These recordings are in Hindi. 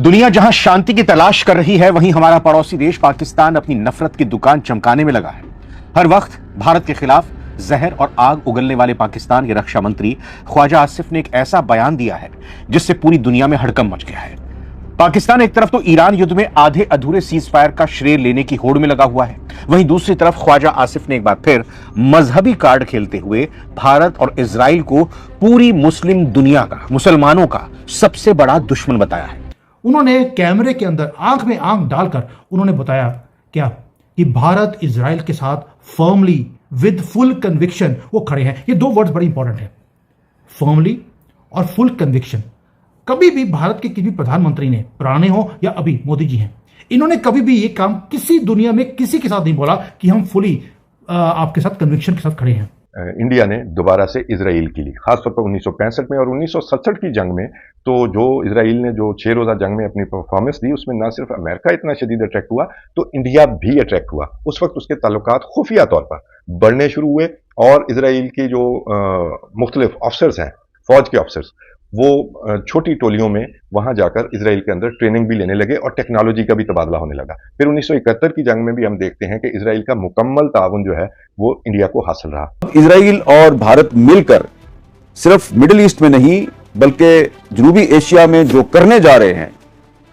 दुनिया जहां शांति की तलाश कर रही है, वहीं हमारा पड़ोसी देश पाकिस्तान अपनी नफरत की दुकान चमकाने में लगा है। हर वक्त भारत के खिलाफ जहर और आग उगलने वाले पाकिस्तान के रक्षा मंत्री ख्वाजा आसिफ ने एक ऐसा बयान दिया है जिससे पूरी दुनिया में हड़कंप मच गया है। पाकिस्तान एक तरफ तो ईरान युद्ध में आधे अधूरे सीज फायर का श्रेय लेने की होड़ में लगा हुआ है, वहीं दूसरी तरफ ख्वाजा आसिफ ने एक बार फिर मजहबी कार्ड खेलते हुए भारत और इजराइल को पूरी मुस्लिम दुनिया का, मुसलमानों का सबसे बड़ा दुश्मन बताया है। उन्होंने कैमरे के अंदर आंख में आंख डालकर उन्होंने बताया क्या कि भारत इजराइल के साथ फर्मली विद फुल कन्विक्शन वो खड़े हैं। ये दो वर्ड्स बड़े इंपॉर्टेंट हैं, फर्मली और फुल कन्विक्शन। कभी भी भारत के किसी भी प्रधानमंत्री ने, पुराने हो या अभी मोदी जी हैं, इन्होंने कभी भी ये काम किसी दुनिया में किसी के साथ नहीं बोला कि हम फुली आपके साथ कन्विक्शन के साथ खड़े हैं। इंडिया ने दोबारा से इजराइल के लिए, खासतौर पर 1965 में और 1967 की जंग में, तो जो इजराइल ने जो 6 रोज़ा जंग में अपनी परफॉर्मेंस दी, उसमें ना सिर्फ अमेरिका इतना शदीद अट्रैक्ट हुआ, तो इंडिया भी अट्रैक्ट हुआ। उस वक्त उसके ताल्लुकात खुफिया तौर पर बढ़ने शुरू हुए और इजराइल के जो मुख्तलिफ ऑफिसर्स हैं, फौज के ऑफिसर्स, वो छोटी टोलियों में वहां जाकर इजराइल के अंदर ट्रेनिंग भी लेने लगे और टेक्नोलॉजी का भी तबादला होने लगा। फिर 1971 की जंग में भी हम देखते हैं कि इजराइल का मुकम्मल ताउन जो है वो इंडिया को हासिल रहा। इजराइल और भारत मिलकर सिर्फ मिडिल ईस्ट में नहीं बल्कि जनूबी एशिया में जो करने जा रहे हैं,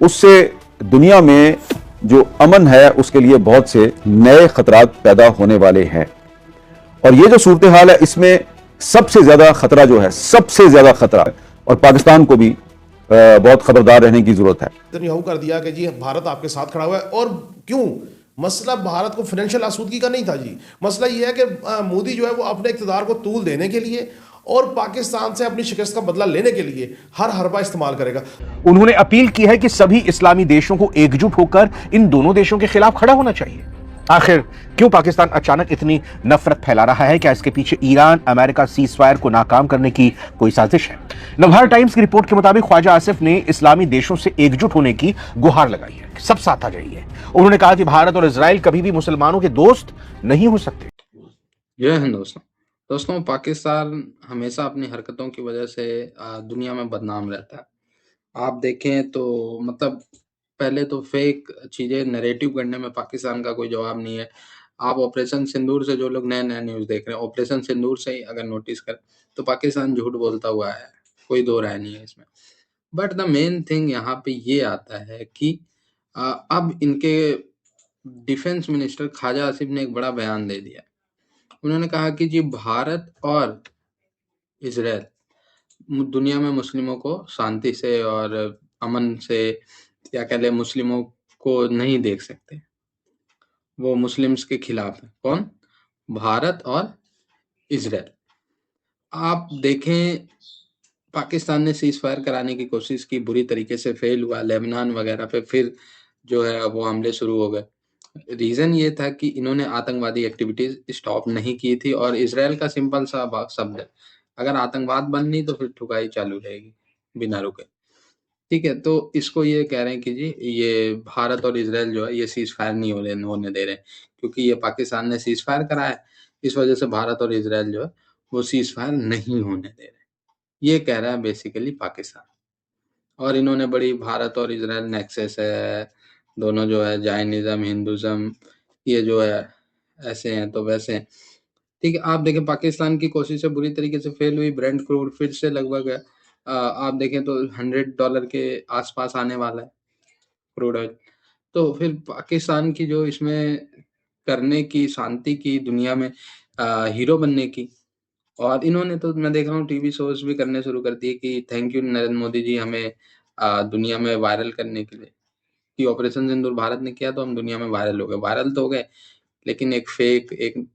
उससे दुनिया में जो अमन है उसके लिए बहुत से नए खतरात पैदा होने वाले हैं। और ये जो सूरत हाल है, इसमें सबसे ज्यादा खतरा जो है, सबसे ज्यादा खतरा है, और पाकिस्तान को भी बहुत खबरदार रहने की जरूरत है। नेतन्याहू कर दिया कि जी भारत आपके साथ खड़ा हुआ है। और क्यों? मसला भारत को फाइनेंशियल आसूदगी का नहीं था जी, मसला ये है कि मोदी जो है वो अपने इक़्तिदार को तूल देने के लिए और पाकिस्तान से अपनी शिकस्त का बदला लेने के लिए हर हरबा इस्तेमाल करेगा। उन्होंने अपील की है कि सभी इस्लामी देशों को एकजुट होकर इन दोनों देशों के खिलाफ खड़ा होना चाहिए। आखिर क्यों पाकिस्तान अचानक इतनी नफरत फैला रहा है? क्या इसके पीछे ईरान अमेरिका सीज फायर को नाकाम करने की कोई साजिश है? नवभारत टाइम्स की रिपोर्ट के मुताबिक ख्वाजा आसिफ ने इस्लामी देशों से एकजुट होने की गुहार लगाई है, सब साथ आ जाइए। उन्होंने कहा कि भारत और इजराइल कभी भी मुसलमानों के दोस्त नहीं हो सकते। जय हिंद दोस्तों, पाकिस्तान हमेशा अपनी हरकतों की वजह से दुनिया में बदनाम रहता है। आप देखें तो मतलब पहले तो फेक चीजें नैरेटिव करने में पाकिस्तान का कोई जवाब नहीं है। आप ऑपरेशन सिंदूर से, जो लोग नए न्यूज देख रहे हैं, ऑपरेशन सिंदूर से ही अगर नोटिस करें तो पाकिस्तान झूठ बोलता हुआ है, कोई दो राय नहीं है इसमें। बट द मेन थिंग यहाँ पे ये आता है कि अब इनके डिफेंस मिनिस्टर ख्वाजा आसिफ ने एक बड़ा बयान दे दिया। उन्होंने कहा कि जी भारत और इजराइल दुनिया में मुस्लिमों को शांति से और अमन से, या कह ले मुस्लिमों को नहीं देख सकते, वो मुस्लिम्स के खिलाफ है। कौन? भारत और इजराइल। आप देखें पाकिस्तान ने सीज फायर कराने की कोशिश की, बुरी तरीके से फेल हुआ। लेबनान वगैरह पे फिर जो है वो हमले शुरू हो गए। रीजन ये था कि इन्होंने आतंकवादी एक्टिविटीज स्टॉप नहीं की थी, और इजराइल का सिंपल सा शब्द है, अगर आतंकवाद बंद नहीं तो फिर ठुकाई चालू रहेगी बिना रुके। ठीक है, तो इसको ये कह रहे हैं कि जी ये भारत और इजराइल जो है ये सीज फायर नहीं होने दे रहे हैं, क्योंकि ये पाकिस्तान ने सीज फायर कराया है, इस वजह से भारत और इजराइल जो है वो सीज फायर नहीं होने दे रहे। ये कह रहा है बेसिकली पाकिस्तान। और इन्होंने बड़ी, भारत और इजराइल नेक्सस है, दोनों जो है जाइनिज्म हिंदुज्म, ये जो है ऐसे हैं तो वैसे हैं। ठीक है, आप देखें पाकिस्तान की कोशिश से बुरी तरीके से फेल हुई। ब्रेंट क्रूड फिर से लगभग आप देखें तो $100 के आसपास आने वाला है क्रूड ऑयल। तो फिर पाकिस्तान की जो इसमें करने की, शांति की, दुनिया में हीरो बनने की, और इन्होंने तो मैं देख रहा हूँ टीवी शोज भी करने शुरू कर दिए कि थैंक यू नरेंद्र मोदी जी हमें दुनिया में वायरल करने के लिए, कि ऑपरेशन सिंदूर भारत ने किया तो हम दुनिया में वायरल हो गए। वायरल तो हो गए, लेकिन एक फेक, एक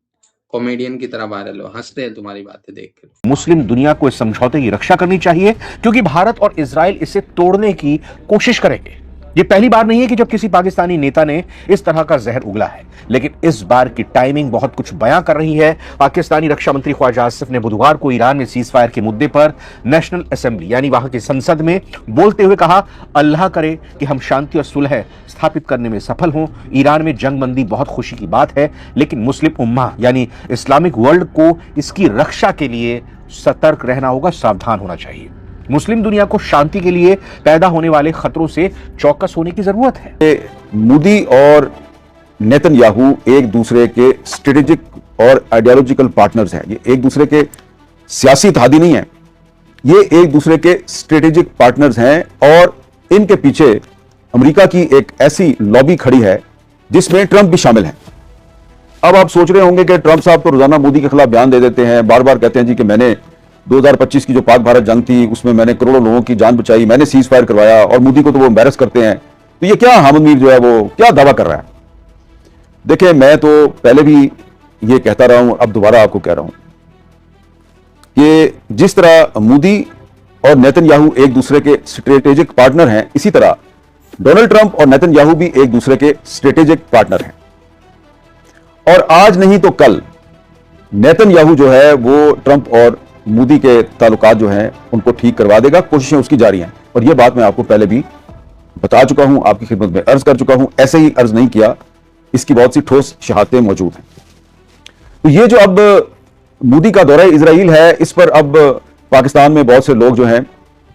कॉमेडियन की तरह वायरल हो। हंसते हैं तुम्हारी बातें देख कर। मुस्लिम दुनिया को इस समझौते की रक्षा करनी चाहिए, क्योंकि भारत और इजराइल इसे तोड़ने की कोशिश करेंगे। ये पहली बार नहीं है कि जब किसी पाकिस्तानी नेता ने इस तरह का जहर उगला है, लेकिन इस बार की टाइमिंग बहुत कुछ बयां कर रही है। पाकिस्तानी रक्षा मंत्री ख्वाजा आसिफ ने बुधवार को ईरान में सीज फायर के मुद्दे पर नेशनल असेंबली यानी वहां की संसद में बोलते हुए कहा, अल्लाह करे कि हम शांति और सुलह स्थापित करने में सफल हों। ईरान में जंगबंदी बहुत खुशी की बात है, लेकिन मुस्लिम उम्मा यानी इस्लामिक वर्ल्ड को इसकी रक्षा के लिए सतर्क रहना होगा, सावधान होना चाहिए। मुस्लिम दुनिया को शांति के लिए पैदा होने वाले खतरों से चौकस होने की जरूरत है। मोदी और नेतन्याहू एक दूसरे के स्ट्रेटेजिक और आइडियोलॉजिकल पार्टनर्स हैं। ये एक दूसरे के सियासी इत्तेहादी नहीं है, ये एक दूसरे के स्ट्रेटेजिक पार्टनर्स हैं और इनके पीछे अमेरिका की एक ऐसी लॉबी खड़ी है जिसमें ट्रंप भी शामिल है। अब आप सोच रहे होंगे कि ट्रंप साहब तो रोजाना मोदी के खिलाफ बयान दे देते हैं, बार बार कहते हैं जी कि मैंने 2025 की जो पाक भारत जंग थी उसमें मैंने करोड़ों लोगों की जान बचाई, मैंने सीज फायर करवाया, और मोदी को तो वो एम्बैरस करते हैं। तो ये क्या हामिद मीर जो है वो क्या दावा कर रहा है? देखिए, मैं तो पहले भी ये कहता रहा हूं, अब दोबारा आपको कह रहा हूं कि जिस तरह मोदी और नेतन्याहू एक दूसरे के स्ट्रेटेजिक पार्टनर हैं, इसी तरह डोनाल्ड ट्रंप और नेतन्याहू भी एक दूसरे के स्ट्रेटेजिक पार्टनर हैं। और आज नहीं तो कल नेतन्याहू जो है वो ट्रंप और मोदी के ताल्लुकात जो हैं उनको ठीक करवा देगा, कोशिशें उसकी जारी हैं। और यह बात मैं आपको पहले भी बता चुका हूं, आपकी खिदमत में अर्ज कर चुका हूं, ऐसे ही अर्ज नहीं किया, इसकी बहुत सी ठोस शहादतें मौजूद हैं। तो ये जो अब मोदी का दौरा इजराइल है, इस पर अब पाकिस्तान में बहुत से लोग जो हैं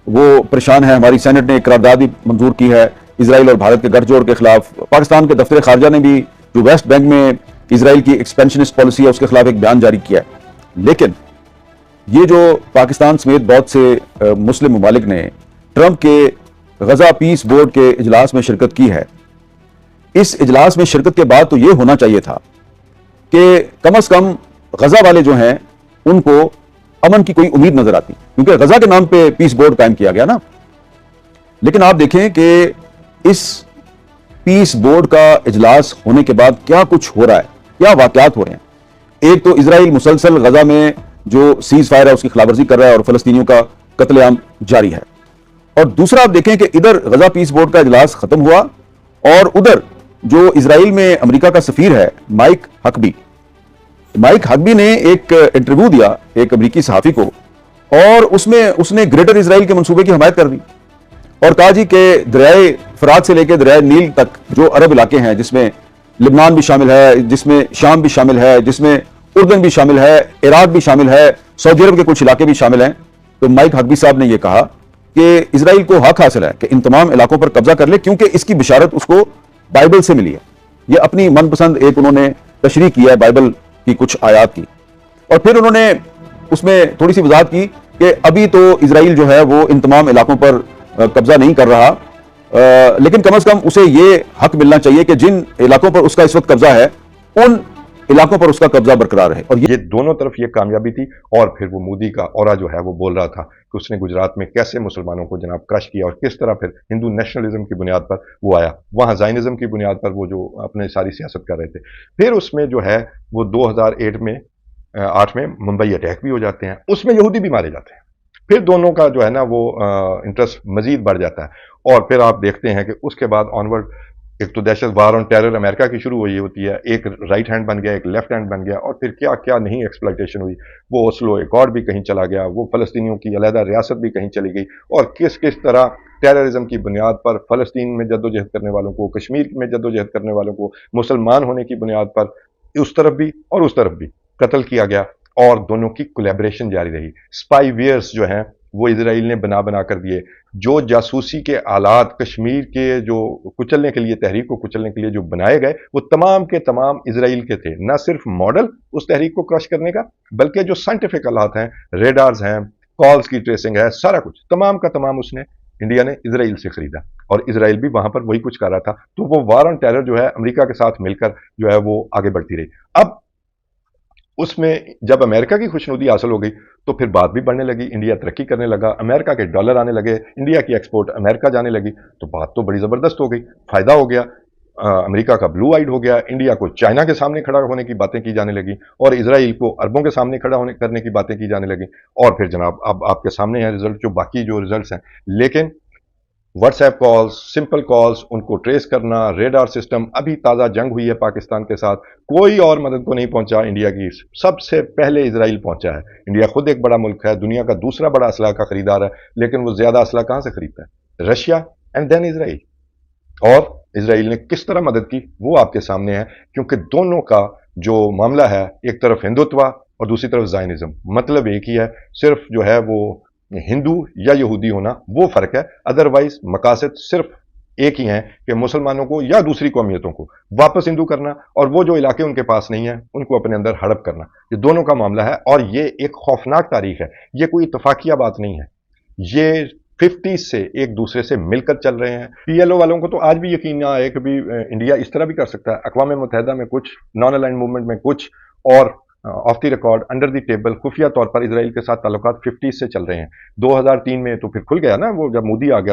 वो परेशान हैं। हमारी सेनेट ने एक करारदाद भी मंजूर की है इजराइल और भारत के गठजोड़ के खिलाफ। पाकिस्तान के दफ्तर खारजा ने भी जो वेस्ट बैंक में इजराइल की एक्सपेंशनिस्ट पॉलिसी है उसके खिलाफ एक बयान जारी किया है। लेकिन ये जो पाकिस्तान समेत बहुत से मुस्लिम ममालिक ने ट्रंप के गजा पीस बोर्ड के इजलास में शिरकत की है, इस इजलास में शिरकत के बाद तो ये होना चाहिए था कि कम से कम गजा वाले जो हैं उनको अमन की कोई उम्मीद नजर आती, क्योंकि गजा के नाम पे पीस बोर्ड कायम किया गया ना। लेकिन आप देखें कि इस पीस बोर्ड का इजलास होने के बाद क्या कुछ हो रहा है, क्या वाकयात हो रहे हैं। एक तो इजराइल मुसलसल गजा में जो सीज फायर है उसकी खिलाफवर्जी कर रहा है और फलस्तीनियों का कत्लेआम जारी है। और दूसरा आप देखें कि इधर गजा पीस बोर्ड का इजलास खत्म हुआ और उधर जो इजराइल में अमेरिका का सफीर है माइक हकबी ने एक इंटरव्यू दिया एक अमेरिकी सहाफी को, और उसमें उसने ग्रेटर इजराइल के मंसूबे की हमायत कर दी और कहा जी कि दरियाए फरात से लेकर दरियाए नील तक जो अरब इलाके हैं, जिसमें लिबनान भी शामिल है, जिसमें शाम भी शामिल है, जिसमें उर्दन भी शामिल है, इराक भी शामिल है, सऊदी अरब के कुछ इलाके भी शामिल हैं। तो माइक हकबी साहब ने यह कहा कि इजराइल को हक हासिल है कि इन तमाम इलाकों पर कब्जा कर ले, क्योंकि इसकी बिशारत उसको बाइबल से मिली है। यह अपनी मनपसंद एक उन्होंने तशरीह की है बाइबल की कुछ आयात की, और फिर उन्होंने उसमें थोड़ी सी वजाहत की कि अभी तो इजराइल जो है वो इन तमाम इलाकों पर कब्जा नहीं कर रहा, लेकिन कम से कम उसे ये हक मिलना चाहिए कि जिन इलाकों पर उसका इस वक्त कब्जा है उन इलाकों पर उसका कब्जा बरकरार है। और ये दोनों तरफ ये कामयाबी थी। और फिर वो मोदी का औरा जो है वो बोल रहा था कि उसने गुजरात में कैसे मुसलमानों को जनाब क्रश किया और किस तरह फिर हिंदू नेशनलिज्म की बुनियाद पर वो आया, वहां जाइनिज्म की बुनियाद पर वो जो अपने सारी सियासत कर रहे थे। फिर उसमें जो है वो 2008 में 8 में मुंबई अटैक भी हो जाते हैं, उसमें यहूदी भी मारे जाते हैं। फिर दोनों का जो है ना वो इंटरेस्ट मजीद बढ़ जाता है। और फिर आप देखते हैं कि उसके बाद ऑनवर्ड एक तो दहशत वार ऑन टेरर अमेरिका की शुरू हुई होती है, एक राइट हैंड बन गया, एक लेफ्ट हैंड बन गया, और फिर क्या क्या नहीं एक्सप्लॉयटेशन हुई। वो ओस्लो एकॉर्ड भी कहीं चला गया, वो फलस्तीनियों की अलहदा रियासत भी कहीं चली गई, और किस किस तरह टेररिज्म की बुनियाद पर फलस्तीन में जद्दोजहद करने वालों को, कश्मीर में जद्दोजहद करने वालों को मुसलमान होने की बुनियाद पर उस तरफ भी और उस तरफ भी कत्ल किया गया, और दोनों की कोलैबोरेशन जारी रही। स्पाई वेयर्स जो हैं वो इजराइल ने बना कर दिए। जो जासूसी के आलात कश्मीर के जो कुचलने के लिए, तहरीक को कुचलने के लिए जो बनाए गए, वो तमाम के तमाम इजराइल के थे। न सिर्फ मॉडल उस तहरीक को क्रश करने का, बल्कि जो साइंटिफिक आलात हैं, रेडार्स हैं, कॉल्स की ट्रेसिंग है, सारा कुछ तमाम का तमाम उसने इंडिया ने इजराइल से खरीदा, और इजराइल भी वहां पर वही कुछ कर रहा था। तो वो वार ऑन टेरर जो है अमेरिका के साथ मिलकर जो है वो आगे बढ़ती रही। अब उसमें जब अमेरिका की खुशनुदी हासिल हो गई तो फिर बात भी बढ़ने लगी, इंडिया तरक्की करने लगा, अमेरिका के डॉलर आने लगे, इंडिया की एक्सपोर्ट अमेरिका जाने लगी, तो बात तो बड़ी ज़बरदस्त हो गई, फ़ायदा हो गया, अमेरिका का ब्लू आइड हो गया, इंडिया को चाइना के सामने खड़ा होने की बातें की जाने लगी, और इजराइल को अरबों के सामने खड़ा होने करने की बातें की जाने लगी। और फिर जनाब अब आपके सामने हैं रिजल्ट, जो बाकी जो रिजल्ट हैं। लेकिन व्हाट्सएप कॉल्स, सिंपल कॉल्स, उनको ट्रेस करना, रेडार सिस्टम, अभी ताज़ा जंग हुई है पाकिस्तान के साथ, कोई और मदद को नहीं पहुंचा इंडिया की, सबसे पहले इजराइल पहुंचा है। इंडिया खुद एक बड़ा मुल्क है, दुनिया का दूसरा बड़ा असला का खरीदार है, लेकिन वो ज्यादा असला कहां से खरीदता है? Russia and then Israel. और इजराइल ने किस तरह मदद की वो आपके सामने है, क्योंकि दोनों का जो मामला है, एक तरफ हिंदुत्व और दूसरी तरफ जायनिज्म, मतलब एक ही है, सिर्फ जो है वो हिंदू या यहूदी होना, वो फर्क है। अदरवाइज मकासद सिर्फ एक ही है कि मुसलमानों को या दूसरी कौमियतों को वापस हिंदू करना और वो जो इलाके उनके पास नहीं है उनको अपने अंदर हड़प करना। ये दोनों का मामला है और ये एक खौफनाक तारीख है। ये कोई इतफाकिया बात नहीं है, ये 50 से एक दूसरे से मिलकर चल रहे हैं। पीएलओ वालों को तो आज भी यकीन ना आए कि भी इंडिया इस तरह भी कर सकता है। अक़वाम मुत्तहिदा में कुछ, नॉन अलाइंड मूवमेंट में कुछ, और of the record under the table खुफिया तौर पर इजराइल के साथ ताल्लुकात 50 से चल रहे हैं। 2003 में तो फिर खुल गया ना, वो जब मोदी आ गया